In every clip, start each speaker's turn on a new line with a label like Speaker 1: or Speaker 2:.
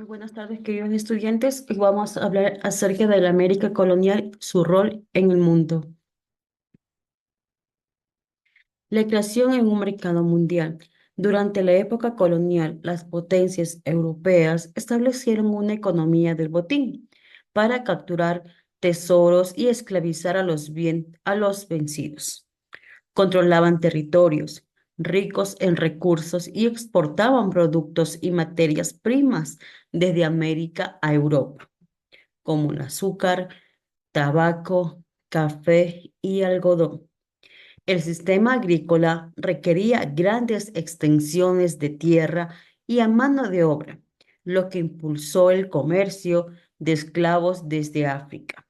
Speaker 1: Muy buenas tardes, queridos estudiantes. Hoy vamos a hablar acerca de la América colonial, su rol en el mundo. La creación en un mercado mundial. Durante la época colonial, las potencias europeas establecieron una economía del botín para capturar tesoros y esclavizar a los vencidos. Controlaban territorios ricos en recursos y exportaban productos y materias primas desde América a Europa, como el azúcar, tabaco, café y algodón. El sistema agrícola requería grandes extensiones de tierra y a mano de obra, lo que impulsó el comercio de esclavos desde África.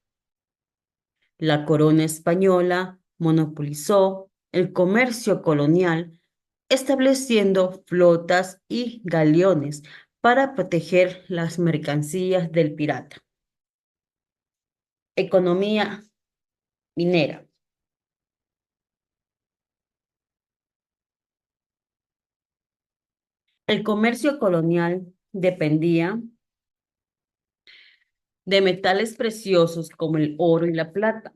Speaker 1: La corona española monopolizó el comercio colonial, estableciendo flotas y galeones para proteger las mercancías del pirata. Economía minera. El comercio colonial dependía de metales preciosos como el oro y la plata,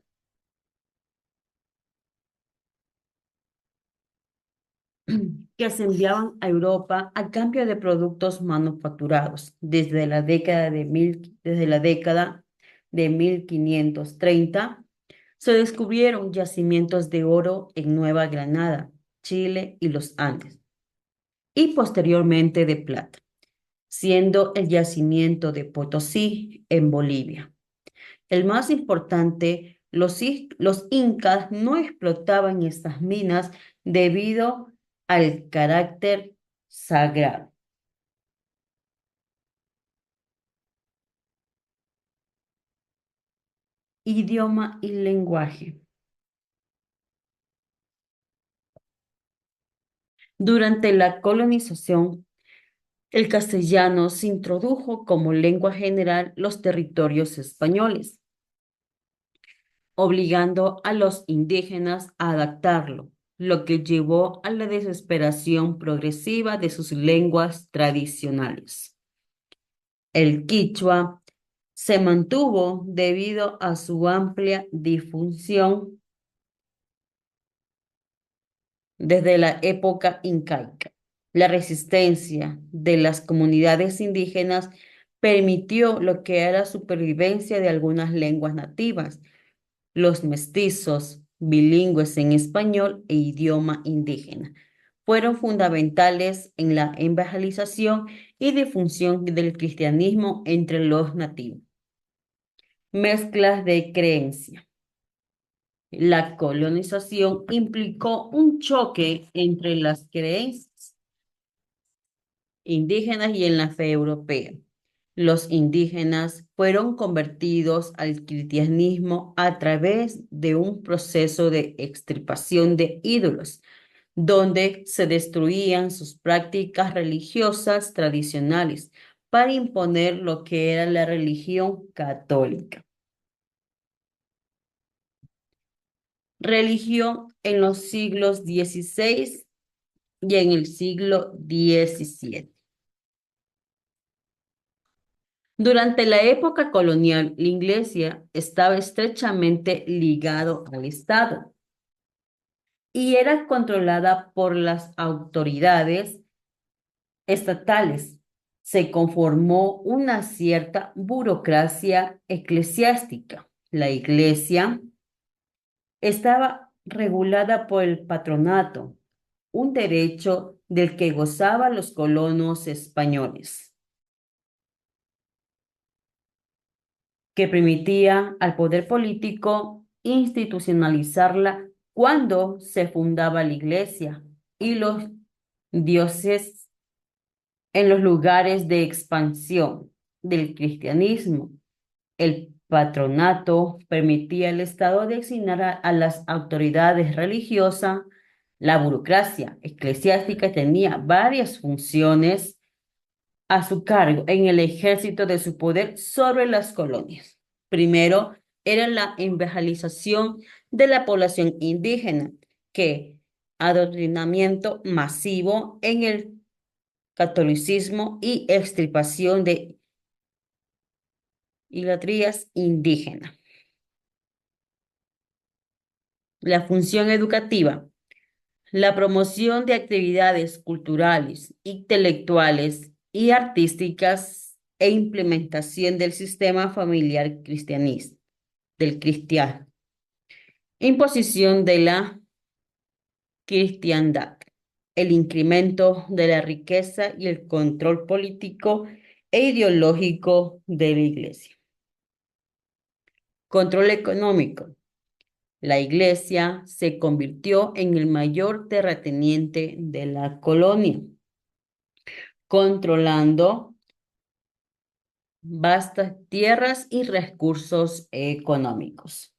Speaker 1: que se enviaban a Europa a cambio de productos manufacturados. Desde la década de 1530 se descubrieron yacimientos de oro en Nueva Granada, Chile y los Andes, y posteriormente de plata, siendo el yacimiento de Potosí en Bolivia. El más importante, los incas no explotaban estas minas debido al carácter sagrado. Idioma y lenguaje. Durante la colonización, el castellano se introdujo como lengua general los territorios españoles, obligando a los indígenas a adaptarlo, lo que llevó a la desesperación progresiva de sus lenguas tradicionales. El quichua se mantuvo debido a su amplia difusión desde la época incaica. La resistencia de las comunidades indígenas permitió lo que era la supervivencia de algunas lenguas nativas. Los mestizos, bilingües en español e idioma indígena, fueron fundamentales en la evangelización y difusión del cristianismo entre los nativos. Mezclas de creencia. La colonización implicó un choque entre las creencias indígenas y en la fe europea. Los indígenas fueron convertidos al cristianismo a través de un proceso de extirpación de ídolos, donde se destruían sus prácticas religiosas tradicionales para imponer lo que era la religión católica. Religión en los siglos XVI y en el siglo XVII. Durante la época colonial, la Iglesia estaba estrechamente ligado al Estado y era controlada por las autoridades estatales. Se conformó una cierta burocracia eclesiástica. La Iglesia estaba regulada por el patronato, un derecho del que gozaban los colonos españoles, que permitía al poder político institucionalizarla cuando se fundaba la iglesia y los dioses en los lugares de expansión del cristianismo. El patronato permitía al Estado designar a las autoridades religiosas. La burocracia eclesiástica tenía varias funciones a su cargo en el ejército de su poder sobre las colonias. Primero, era la evangelización de la población indígena, que adoctrinamiento masivo en el catolicismo y extirpación de Idiatrías indígena. La función educativa. La promoción de actividades culturales, intelectuales y artísticas e implementación del sistema familiar cristianista, del cristiano. Imposición de la cristiandad. El incremento de la riqueza y el control político e ideológico de la Iglesia. Control económico. La Iglesia se convirtió en el mayor terrateniente de la colonia, controlando vastas tierras y recursos económicos.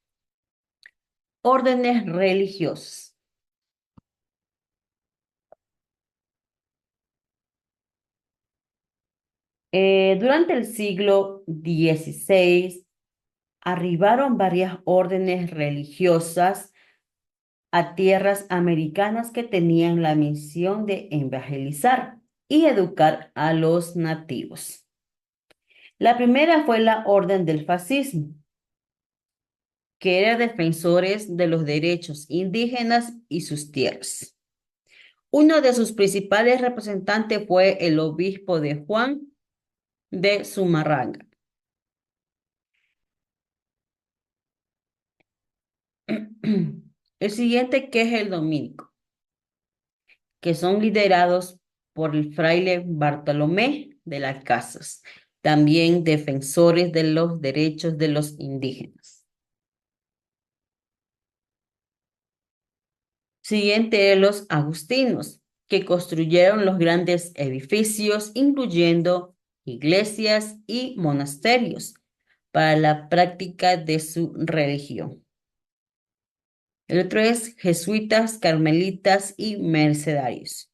Speaker 1: Órdenes religiosas. Durante el siglo XVI arribaron varias órdenes religiosas a tierras americanas que tenían la misión de evangelizar y educar a los nativos. La primera fue la Orden del Fascismo, que era defensores de los derechos indígenas y sus tierras. Uno de sus principales representantes fue el obispo de Juan de Zumarraga. El siguiente, que es el dominico, que son liderados por el fraile Bartolomé de las Casas, también defensores de los derechos de los indígenas. Siguiente, los agustinos, que construyeron los grandes edificios, incluyendo iglesias y monasterios, para la práctica de su religión. El otro es jesuitas, carmelitas y mercedarios,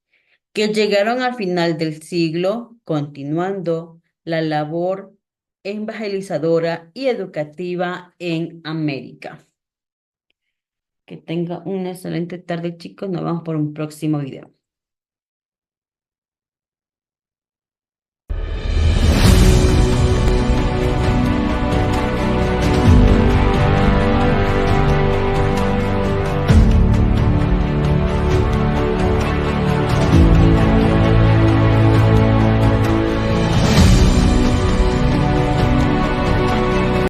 Speaker 1: que llegaron al final del siglo, continuando la labor evangelizadora y educativa en América. Que tenga una excelente tarde, chicos. Nos vemos por un próximo video.